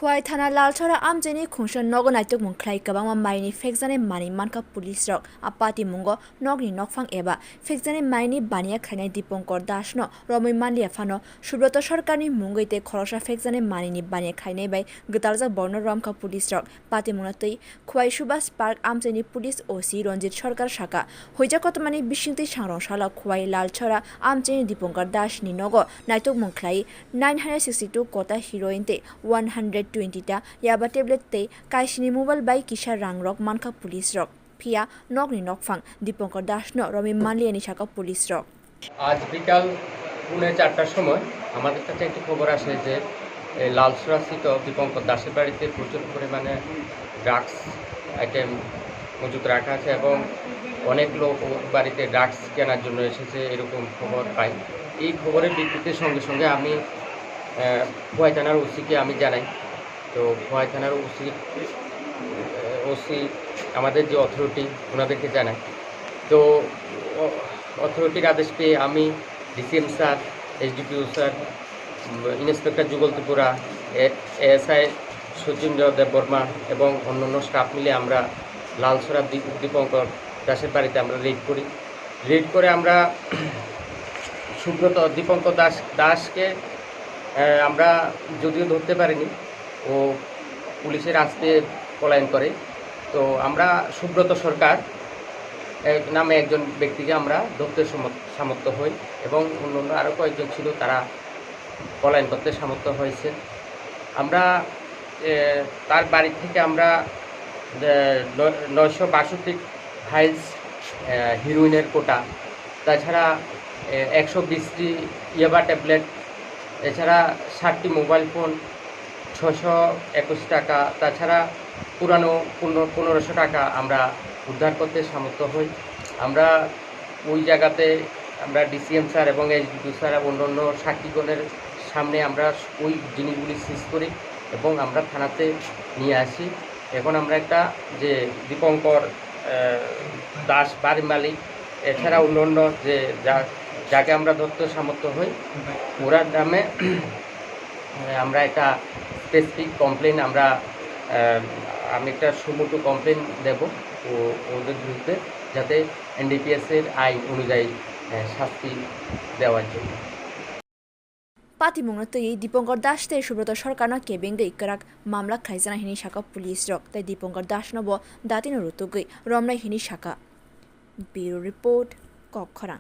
Khowaio thana lalchora amjeni khungshon nogo naitok mungkhlai kabangma maini phekjaknai mani manka police rok apati mungo nogni nokphang eba phekjaknai maini bania khwlainai Dipankar Das no romoi manlia phano Subroto Sarkarni mungoite khoroksa phekjaknai manini bania khwlainai bai gitaljak borno ramka police rok pati mungatoi Khowaio Subhas Park amjeni police OC Ranjit Sarkar Saka hoijakotmani bisingtui sangrong Khowaio lalchora amjeni Dipankar Das ni nogo naitok mungkhlai 962 kota heroin te 120 ta yaba tablet te kaisini mobile bai kisa rangrok manka police rok pia nogni nokphang Dipankar Das no romi manliani saka police rok আজ বিকাল 4:30টার সময় আমাদের কাছে একটি খবর আসে যে লালসরাস্থিত দীপঙ্কর দাসের বাড়িতে প্রচুর পরিমাণে ড্রাগস আইটেম মজুত রাখা আছে এবং অনেক লোক বাড়িতে ড্রাগস কেনার জন্য এসেছে এরকম খবর পাই। এই খবরের ভিত্তিতে সঙ্গে সঙ্গে আমি খোয়াই থানার ওসিকে আমি জানাই। তো খোয়াই থানার ওসি আমাদের যে অথরিটি ওনাদেরকে জানাই। তো অথরিটির আদেশ পেয়ে আমি DCM sir, SDPO sir, inspector যুগল ত্রিপুরা, এএসআই সচিন্দ্র দেববর্মা এবং অন্যান্য স্টাফ মিলে আমরা লালসরা দীপঙ্কর দাসের বাড়িতে আমরা রেড করে আমরা সুব্রত দীপঙ্কর দাসকে আমরা যদিও ধরতে পারিনি, ও পুলিশের আস্তে পলায়ন করে। তো আমরা সুব্রত সরকার নামে একজন ব্যক্তিকে আমরা ধরতে সামর্থ্য হই এবং অন্যান্য আরও কয়েকজন ছিল, তারা পলায়ন করতে সামর্থ্য হয়েছে। আমরা তার বাড়ি থেকে আমরা 962 ফাইলস হিরোইনের কোটা, তাছাড়া 120টি ইয়াবা ট্যাবলেট, এছাড়া 60টি মোবাইল ফোন, 621 টাকা, তাছাড়া পুরানো 1500 টাকা আমরা উদ্ধার করতে সামর্থ্য হই। আমরা ওই জায়গাতে আমরা ডিসিএম স্যার এবং এসডিপিও স্যার অন্যান্য সাক্ষীগণের সামনে আমরা ওই জিনিসগুলি সিজ করি এবং আমরা থানাতে নিয়ে আসি। এখন আমরা একটা যে দীপঙ্কর দাস বাড়ির মালিক, এছাড়া অন্যান্য যে যাকে আমরা ধরতে সামর্থ্য হই ওরার নামে আমরা একটা স্পেসিফিক কমপ্লেন আমি একটা সুমোটো কমপ্লেন দেব ওদের বিরুদ্ধে, যাতে এনডিপিএসের আইন অনুযায়ী শাস্তি দেওয়ার জন্য। Pati mungratoi Dipankar Das te Subroto Sarkarna kebengdei karak mamla khaijana hini saka police rok tai Dipankar Das no bo datino rutugui romnai hini saka. Bureau report Kokhara.